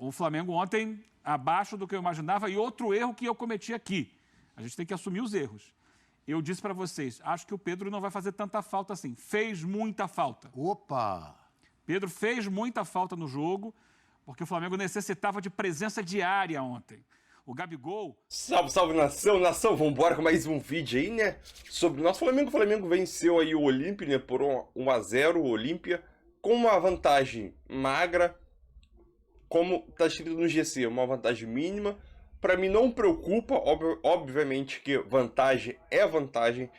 o Flamengo ontem abaixo do que eu imaginava e outro erro que eu cometi aqui. A gente tem que assumir os erros. Eu disse para vocês, acho que o Pedro não vai fazer tanta falta assim. Fez muita falta. Opa! Pedro fez muita falta no jogo, porque o Flamengo necessitava de presença diária ontem. O Gabigol... Salve, salve, nação, nação, vambora com mais um vídeo aí, né? Sobre o nosso Flamengo. O Flamengo venceu aí o Olímpia, né? Por 1-0 o Olímpia, com uma vantagem magra, como tá escrito no GC, uma vantagem mínima. Para mim não preocupa, obviamente que vantagem é vantagem,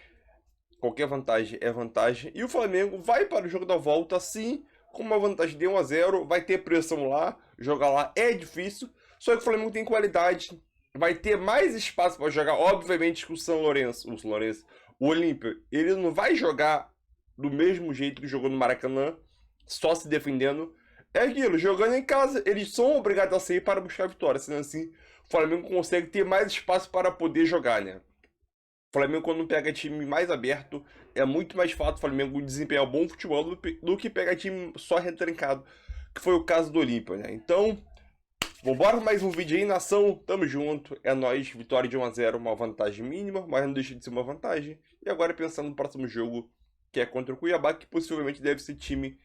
qualquer vantagem é vantagem. E o Flamengo vai para o jogo da volta, sim, com uma vantagem de 1-0, vai ter pressão lá, jogar lá é difícil. Só que o Flamengo tem qualidade, vai ter mais espaço para jogar, obviamente que o São Lourenço, o Olímpia, ele não vai jogar do mesmo jeito que jogou no Maracanã, só se defendendo. É aquilo, jogando em casa, eles são obrigados a sair para buscar a vitória, sendo assim, o Flamengo consegue ter mais espaço para poder jogar, né? O Flamengo, quando pega time mais aberto, é muito mais fácil o Flamengo desempenhar um bom futebol do que pegar time só retrancado, que foi o caso do Olímpia, né? Então, vambora com mais um vídeo aí, nação, tamo junto, é nóis, vitória de 1-0, uma vantagem mínima, mas não deixa de ser uma vantagem. E agora pensando no próximo jogo, que é contra o Cuiabá, que possivelmente deve ser time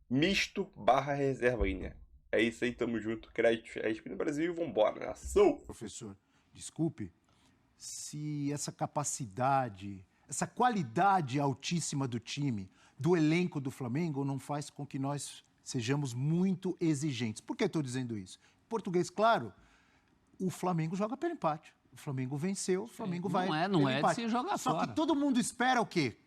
misto / reserva aí, né? É isso aí, tamo junto, crédito, no Brasil, vambora, nação! Professor, desculpe, se essa capacidade, essa qualidade altíssima do time, do elenco do Flamengo, não faz com que nós sejamos muito exigentes. Por que estou dizendo isso? Em português, claro, o Flamengo joga pelo empate. O Flamengo venceu, o Flamengo vai Não é de se jogar Só fora. que todo mundo espera o quê?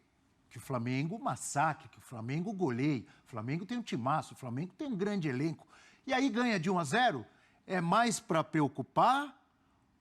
Que o Flamengo massacre, que o Flamengo goleie. O Flamengo tem um timaço, o Flamengo tem um grande elenco. E aí ganha de 1-0, é mais para preocupar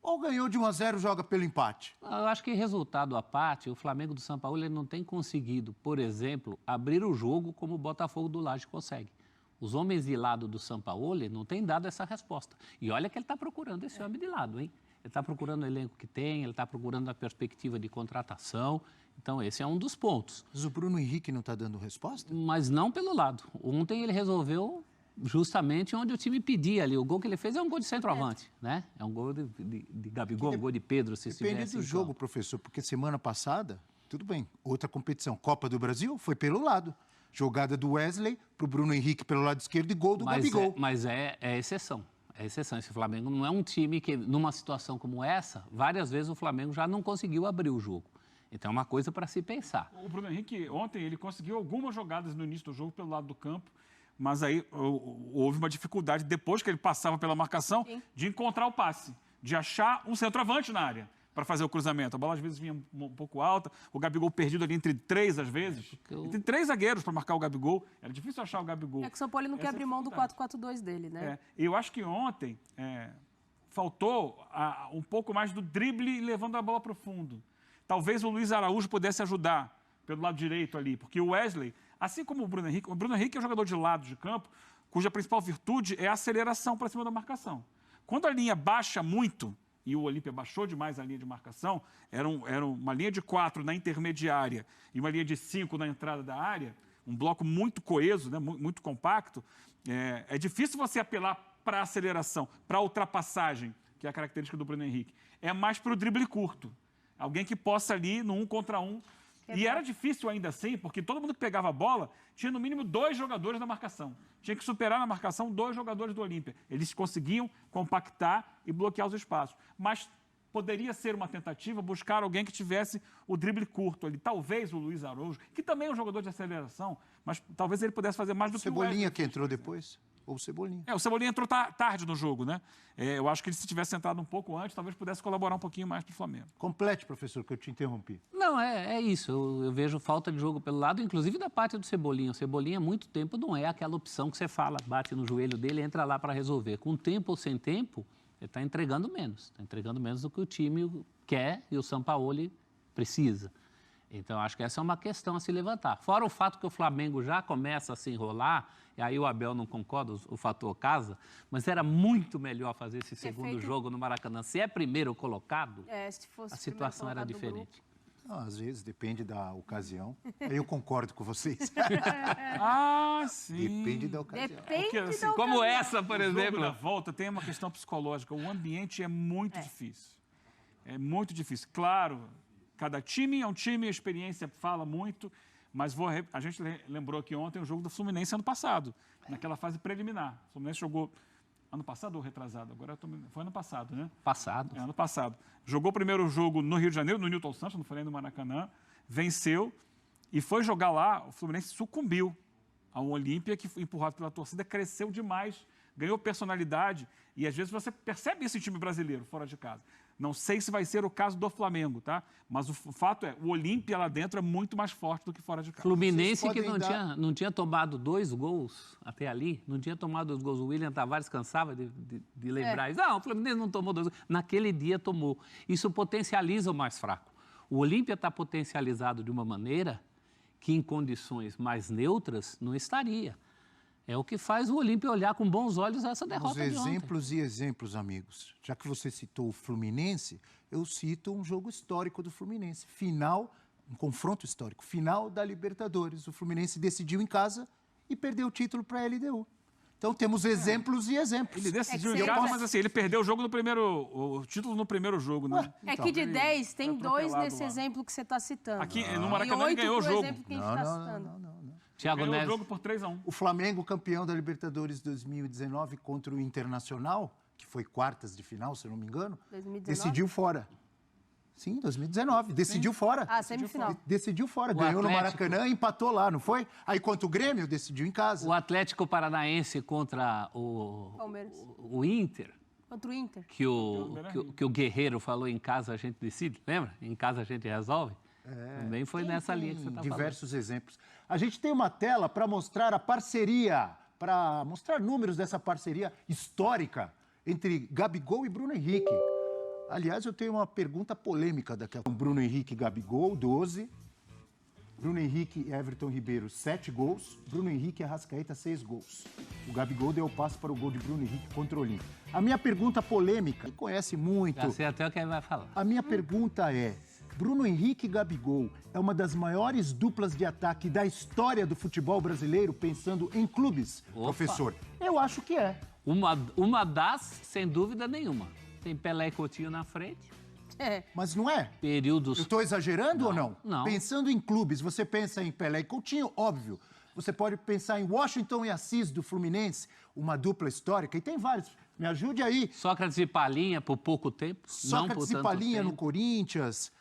ou ganhou de 1-0 joga pelo empate? Eu acho que resultado à parte, o Flamengo do São Paulo ele não tem conseguido, por exemplo, abrir o jogo como o Botafogo do Laje consegue. Os homens de lado do São Paulo não têm dado essa resposta. E olha que ele está procurando esse homem de lado, hein? Ele está procurando o elenco que tem, ele está procurando a perspectiva de contratação. Então, esse é um dos pontos. Mas o Bruno Henrique não está dando resposta? Mas não pelo lado. Ontem ele resolveu justamente onde o time pedia ali. O gol que ele fez é um gol de centroavante, né? É um gol de Gabigol, um gol de Pedro, se Depende do jogo, professor, porque semana passada, tudo bem, outra competição, Copa do Brasil, foi pelo lado. Jogada do Wesley para o Bruno Henrique pelo lado esquerdo e gol do Gabigol. Mas é exceção. É exceção. Esse Flamengo não é um time que, numa situação como essa, várias vezes o Flamengo já não conseguiu abrir o jogo. Então é uma coisa para se pensar. O Bruno Henrique, ontem, ele conseguiu algumas jogadas no início do jogo pelo lado do campo, mas aí houve uma dificuldade, depois que ele passava pela marcação, de encontrar o passe, de achar um centroavante na área para fazer o cruzamento. A bola às vezes vinha um pouco alta, o Gabigol perdido ali entre três, às vezes. Entre três zagueiros para marcar o Gabigol. Era difícil achar o Gabigol. É que o São Paulo não quer abrir mão do 4-4-2 dele, né? Eu acho que ontem faltou um pouco mais do drible levando a bola para o fundo. Talvez o Luiz Araújo pudesse ajudar pelo lado direito ali, porque o Wesley, assim como o Bruno Henrique é um jogador de lado de campo, cuja principal virtude é a aceleração para cima da marcação. Quando a linha baixa muito, e o Olímpia baixou demais a linha de marcação, era uma linha de 4 na intermediária e uma linha de 5 na entrada da área, um bloco muito coeso, né, muito compacto, é difícil você apelar para a aceleração, para a ultrapassagem, que é a característica do Bruno Henrique. É mais para o drible curto. Alguém que possa ali no 1 contra 1. E era difícil ainda assim, porque todo mundo que pegava a bola tinha no mínimo 2 jogadores na marcação. Tinha que superar na marcação 2 jogadores do Olímpia. Eles conseguiam compactar e bloquear os espaços. Mas poderia ser uma tentativa buscar alguém que tivesse o drible curto ali. Talvez o Luiz Araújo, que também é um jogador de aceleração, mas talvez ele pudesse fazer mais do que o Cebolinha que entrou depois? Ou o Cebolinha? O Cebolinha entrou tarde no jogo, né? Eu acho que ele, se tivesse entrado um pouco antes, talvez pudesse colaborar um pouquinho mais para o Flamengo. Complete, professor, que eu te interrompi. Não, é isso. Eu vejo falta de jogo pelo lado, inclusive da parte do Cebolinha. O Cebolinha, há muito tempo, não é aquela opção que você fala, bate no joelho dele e entra lá para resolver. Com tempo ou sem tempo, ele está entregando menos. Está entregando menos do que o time quer e o Sampaoli precisa. Então, acho que essa é uma questão a se levantar. Fora o fato que o Flamengo já começa a se enrolar, e aí o Abel não concorda, o fator casa, mas era muito melhor fazer esse segundo jogo no Maracanã. Se é primeiro colocado, Se fosse a situação era diferente. Não, às vezes, depende da ocasião. Eu concordo com vocês. Ah, sim. Depende da ocasião. Depende Porque, assim, da Como ocasião. essa, por O jogo exemplo. da volta tem uma questão psicológica. O ambiente é muito difícil. É muito difícil. Claro, cada time é um time, a experiência fala muito, mas a gente lembrou aqui ontem o jogo do Fluminense ano passado, naquela fase preliminar. O Fluminense jogou ano passado ou retrasado? Foi ano passado, né? Passado. Ano passado. Jogou o primeiro jogo no Rio de Janeiro, no Newton Santos, não falei no Maracanã, venceu e foi jogar lá, o Fluminense sucumbiu a um Olímpia que foi empurrado pela torcida, cresceu demais, ganhou personalidade e às vezes você percebe esse time brasileiro fora de casa. Não sei se vai ser o caso do Flamengo, tá? Mas o fato é, o Olímpia lá dentro é muito mais forte do que fora de casa. Fluminense Vocês que podem não tinha tomado 2 gols até ali, não tinha tomado 2 gols. O William Tavares cansava de lembrar isso. Não, o Fluminense não tomou 2 gols. Naquele dia tomou. Isso potencializa o mais fraco. O Olímpia está potencializado de uma maneira que em condições mais neutras não estaria. É o que faz o Olímpia olhar com bons olhos essa Os derrota de ontem. exemplos e exemplos, amigos. Já que você citou o Fluminense, eu cito um jogo histórico do Fluminense. Final, um confronto histórico. Final da Libertadores. O Fluminense decidiu em casa e perdeu o título para a LDU. Então temos exemplos e exemplos. Ele decidiu É em que casa, você- mas assim, ele perdeu o título no primeiro jogo, né? É que de 10, tem foi 2 atropelado nesse lá. exemplo que você está citando. Aqui no E Maracanã ele 8 ganhou o pro jogo. exemplo que a gente está citando. Thiago Ganhou o Neves. jogo por 3-1. O Flamengo, campeão da Libertadores 2019 contra o Internacional, que foi quartas de final, se eu não me engano, 2019? decidiu fora. Sim, 2019. Decidiu fora. Ah, semifinal. Decidiu fora. O Ganhou no Atlético- Maracanã e empatou lá, não foi? Aí contra o Grêmio, decidiu em casa. O Atlético Paranaense contra Palmeiras. o Inter. Contra o Inter. Que o Guerreiro falou em casa a gente decide, lembra? Em casa a gente resolve. Também foi nessa linha que você está falando. Diversos exemplos. A gente tem uma tela para mostrar a parceria, para mostrar números dessa parceria histórica entre Gabigol e Bruno Henrique. Aliás, eu tenho uma pergunta polêmica daqui a pouco. Bruno Henrique e Gabigol, 12. Bruno Henrique e Everton Ribeiro, 7 gols. Bruno Henrique e Arrascaeta, 6 gols. O Gabigol deu o passe para o gol de Bruno Henrique contra o Olímpia. A minha pergunta polêmica, quem conhece muito... Já sei até o que ele vai falar. A minha pergunta é: Bruno Henrique e Gabigol é uma das maiores duplas de ataque da história do futebol brasileiro, pensando em clubes, Opa. professor? Eu acho que é. Uma das, sem dúvida nenhuma. Tem Pelé e Coutinho na frente. É. Mas não é? Períodos. Eu estou exagerando ou não? Não. Pensando em clubes, você pensa em Pelé e Coutinho, óbvio. Você pode pensar em Washington e Assis do Fluminense, uma dupla histórica, e tem vários. Me ajude aí. Sócrates e Palinha por pouco tempo. não por Sócrates e tanto Palinha no tempo. Corinthians,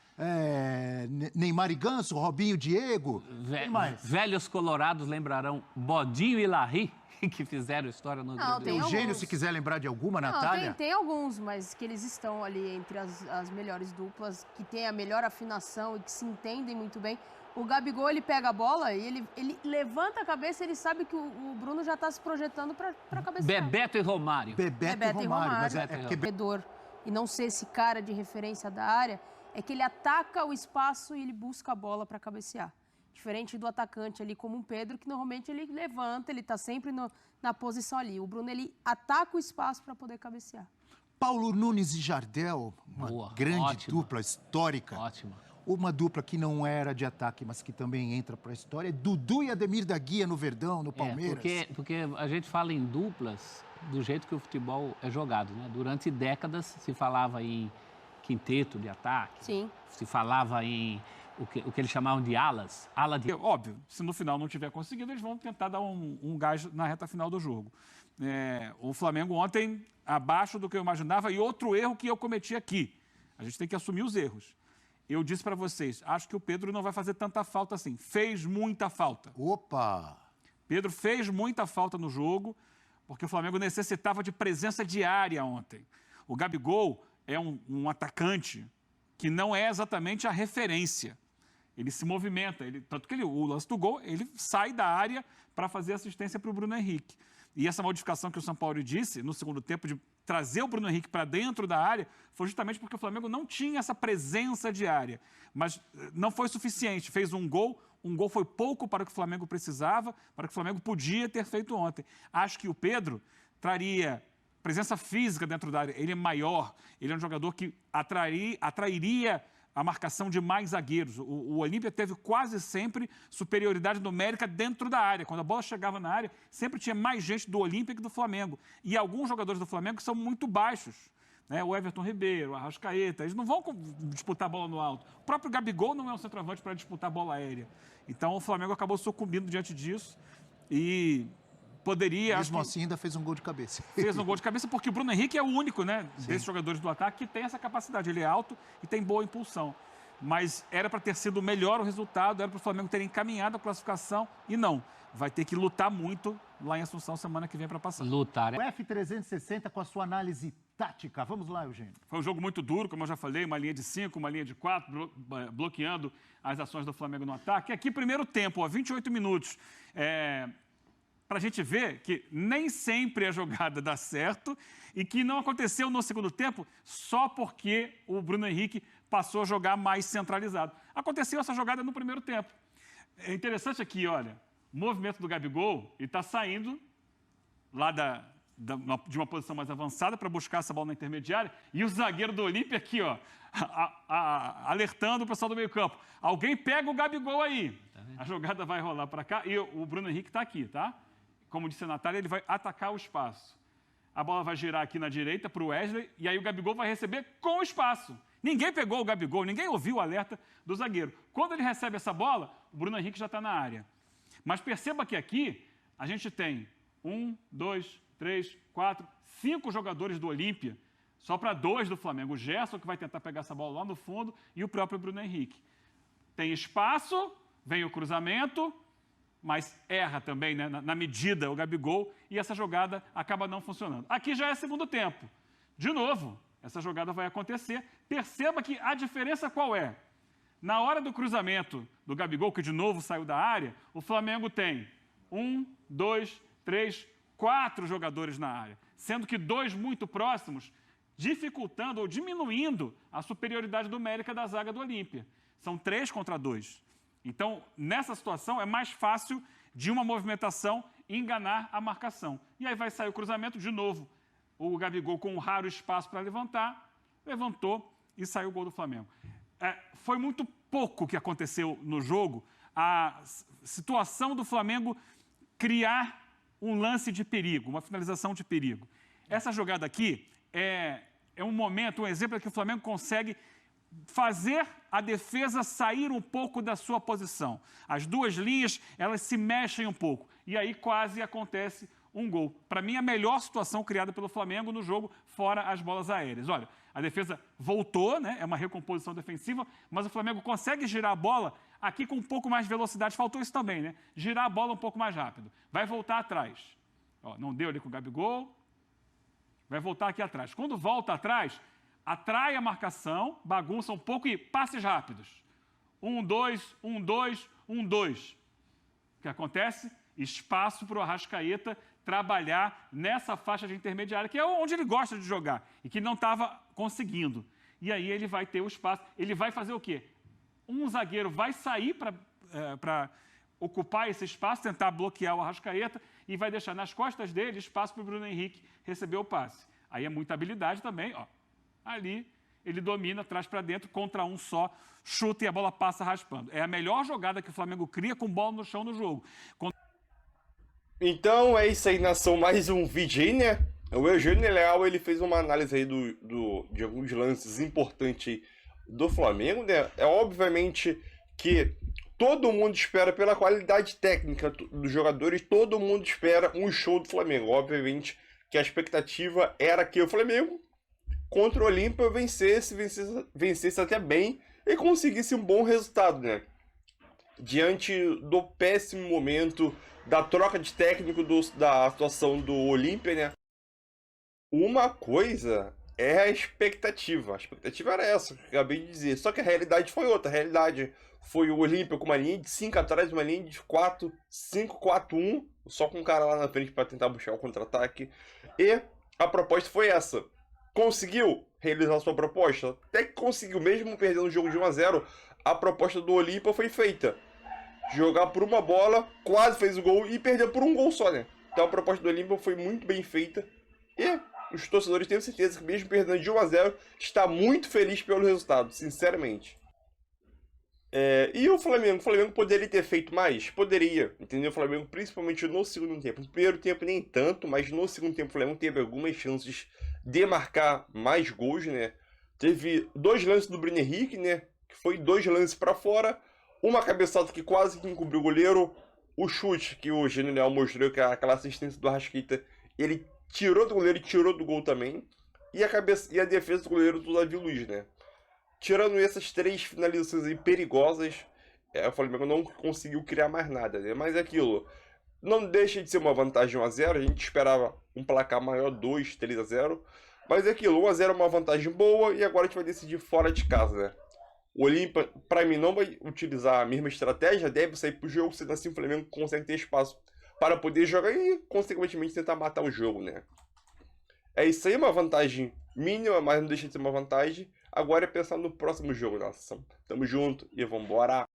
Neymar e Ganso, Robinho e Diego. Quem mais? Velhos colorados lembrarão Bodinho e Larry, que fizeram história no Não, Grêmio. tem Eugênio, alguns. se quiser lembrar de alguma, Não, Natália. tem alguns, mas que eles estão ali entre as melhores duplas, que tem a melhor afinação e que se entendem muito bem. O Gabigol, ele pega a bola e ele levanta a cabeça, ele sabe que o Bruno já está se projetando para a cabeça. Bebeto e Romário. Bebeto e Romário. Mas é porque corredor e não ser esse cara de referência da área, é que ele ataca o espaço e ele busca a bola para cabecear. Diferente do atacante ali como um Pedro, que normalmente ele levanta, ele está sempre na posição ali. O Bruno, ele ataca o espaço para poder cabecear. Paulo Nunes e Jardel, uma Boa, grande ótima. dupla histórica. Ótima. Uma dupla que não era de ataque, mas que também entra para a história. É Dudu e Ademir da Guia no Verdão, no Palmeiras. Porque a gente fala em duplas do jeito que o futebol é jogado, né? Durante décadas se falava em quinteto de ataque. Sim. Se falava em o que eles chamavam de alas. Ala de... Óbvio, se no final não tiver conseguido, eles vão tentar dar um gás na reta final do jogo. O Flamengo ontem, abaixo do que eu imaginava, e outro erro que eu cometi aqui. A gente tem que assumir os erros. Eu disse para vocês, acho que o Pedro não vai fazer tanta falta assim. Fez muita falta. Opa! Pedro fez muita falta no jogo, porque o Flamengo necessitava de presença diária ontem. O Gabigol é um atacante que não é exatamente a referência. Ele se movimenta, tanto que o lance do gol, ele sai da área para fazer assistência para o Bruno Henrique. E essa modificação que o São Paulo disse no segundo tempo de trazer o Bruno Henrique para dentro da área foi justamente porque o Flamengo não tinha essa presença diária. Mas não foi suficiente. Fez um gol foi pouco para o que o Flamengo precisava, para o que o Flamengo podia ter feito ontem. Acho que o Pedro traria presença física dentro da área. Ele é maior, ele é um jogador que atrairia a marcação de mais zagueiros. O Olímpia teve quase sempre superioridade numérica dentro da área. Quando a bola chegava na área, sempre tinha mais gente do Olímpia que do Flamengo. E alguns jogadores do Flamengo são muito baixos. Né? O Everton Ribeiro, o Arrascaeta, eles não vão disputar a bola no alto. O próprio Gabigol não é um centroavante para disputar a bola aérea. Então o Flamengo acabou sucumbindo diante disso e poderia... Mesmo assim, ainda fez um gol de cabeça. Fez um gol de cabeça porque o Bruno Henrique é o único, né, desses jogadores do ataque que tem essa capacidade. Ele é alto e tem boa impulsão. Mas era para ter sido melhor o resultado, era para o Flamengo ter encaminhado a classificação e não. Vai ter que lutar muito lá em Assunção semana que vem para passar. Lutar. O F360 com a sua análise tática. Vamos lá, Eugênio. Foi um jogo muito duro, como eu já falei, uma linha de 5, uma linha de 4, bloqueando as ações do Flamengo no ataque. Aqui, primeiro tempo, 28 minutos. Para a gente ver que nem sempre a jogada dá certo e que não aconteceu no segundo tempo só porque o Bruno Henrique passou a jogar mais centralizado. Aconteceu essa jogada no primeiro tempo. É interessante aqui, olha, o movimento do Gabigol, ele está saindo lá de uma posição mais avançada para buscar essa bola na intermediária e o zagueiro do Olímpia aqui, ó, alertando o pessoal do meio campo. Alguém pega o Gabigol aí. A jogada vai rolar para cá e o Bruno Henrique está aqui, tá? Como disse a Natália, ele vai atacar o espaço. A bola vai girar aqui na direita para o Wesley e aí o Gabigol vai receber com o espaço. Ninguém pegou o Gabigol, ninguém ouviu o alerta do zagueiro. Quando ele recebe essa bola, o Bruno Henrique já está na área. Mas perceba que aqui a gente tem 1, 2, 3, 4, 5 jogadores do Olímpia, só para 2 do Flamengo. O Gerson, que vai tentar pegar essa bola lá no fundo, e o próprio Bruno Henrique. Tem espaço, vem o cruzamento, mas erra também, né, na medida, o Gabigol, e essa jogada acaba não funcionando. Aqui já é segundo tempo. De novo, essa jogada vai acontecer. Perceba que a diferença qual é? Na hora do cruzamento do Gabigol, que de novo saiu da área, o Flamengo tem 1, 2, 3, 4 jogadores na área, sendo que 2 muito próximos, dificultando ou diminuindo a superioridade numérica da zaga do Olímpia. São 3 contra 2. Então, nessa situação, é mais fácil de uma movimentação enganar a marcação. E aí vai sair o cruzamento de novo. O Gabigol, com um raro espaço para levantar, levantou e saiu o gol do Flamengo. Foi muito pouco que aconteceu no jogo, a situação do Flamengo criar um lance de perigo, uma finalização de perigo. Essa jogada aqui é um momento, um exemplo que o Flamengo consegue fazer a defesa sair um pouco da sua posição. As duas linhas, elas se mexem um pouco. E aí quase acontece um gol. Para mim, a melhor situação criada pelo Flamengo no jogo, fora as bolas aéreas. Olha, a defesa voltou, né? É uma recomposição defensiva, mas o Flamengo consegue girar a bola aqui com um pouco mais de velocidade. Faltou isso também, né? Girar a bola um pouco mais rápido. Vai voltar atrás. Ó, não deu ali com o Gabigol. Vai voltar aqui atrás. Quando volta atrás, atrai a marcação, bagunça um pouco e passes rápidos. 1, 2, 1, 2, 1, 2. O que acontece? Espaço para o Arrascaeta trabalhar nessa faixa de intermediária, que é onde ele gosta de jogar e que não estava conseguindo. E aí ele vai ter o espaço. Ele vai fazer o quê? Um zagueiro vai sair para ocupar esse espaço, tentar bloquear o Arrascaeta e vai deixar nas costas dele espaço para o Bruno Henrique receber o passe. Aí é muita habilidade também, ó. Ali ele domina, traz para dentro, contra um só, chuta e a bola passa raspando. É a melhor jogada que o Flamengo cria com bola no chão no jogo. Então é isso aí, nação, mais um vídeo aí, né? O Eugênio Leal, ele fez uma análise aí de alguns lances importantes aí do Flamengo, né? É obviamente que todo mundo espera pela qualidade técnica dos jogadores, todo mundo espera um show do Flamengo. Obviamente que a expectativa era que o Flamengo contra o Olímpia vencesse até bem e conseguisse um bom resultado, né? Diante do péssimo momento da troca de técnico da atuação do Olímpia, né? Uma coisa é a expectativa. A expectativa era essa, que eu acabei de dizer. Só que a realidade foi outra. A realidade foi o Olímpia com uma linha de 5 atrás, uma linha de 4, 5, 4, 1, só com um cara lá na frente para tentar buscar o contra-ataque. E a proposta foi essa. Conseguiu realizar sua proposta? Até que conseguiu, mesmo perdendo o jogo de 1 a 0, a proposta do Olímpia foi feita. Jogar por uma bola, quase fez o gol e perdeu por um gol só, né? Então a proposta do Olímpia foi muito bem feita. E os torcedores tenho certeza que mesmo perdendo de 1 a 0, está muito feliz pelo resultado, sinceramente. E o Flamengo poderia ter feito mais? Poderia, entendeu? O Flamengo, principalmente no segundo tempo. No primeiro tempo nem tanto, mas no segundo tempo o Flamengo teve algumas chances de marcar mais gols, né? Teve 2 lances do Bruno Henrique, né? Que foi 2 lances para fora, uma cabeçada que quase que encobriu o goleiro, o chute que o Genial mostrou, que é aquela assistência do Arrascaeta, ele tirou do goleiro e tirou do gol também, e a defesa do goleiro do Davi Luiz, né? Tirando essas 3 finalizações aí perigosas, o Flamengo não conseguiu criar mais nada, né? Mas é aquilo, não deixa de ser uma vantagem 1-0, a gente esperava um placar maior, 2, 3-0, mas é aquilo, 1-0 é uma vantagem boa e agora a gente vai decidir fora de casa, né? O Olímpia, para mim, não vai utilizar a mesma estratégia, deve sair pro jogo, sendo assim o Flamengo consegue ter espaço para poder jogar e, consequentemente, tentar matar o jogo, né? É isso aí, uma vantagem mínima, mas não deixa de ser uma vantagem. Agora é pensar no próximo jogo, nação. Tamo junto e vambora!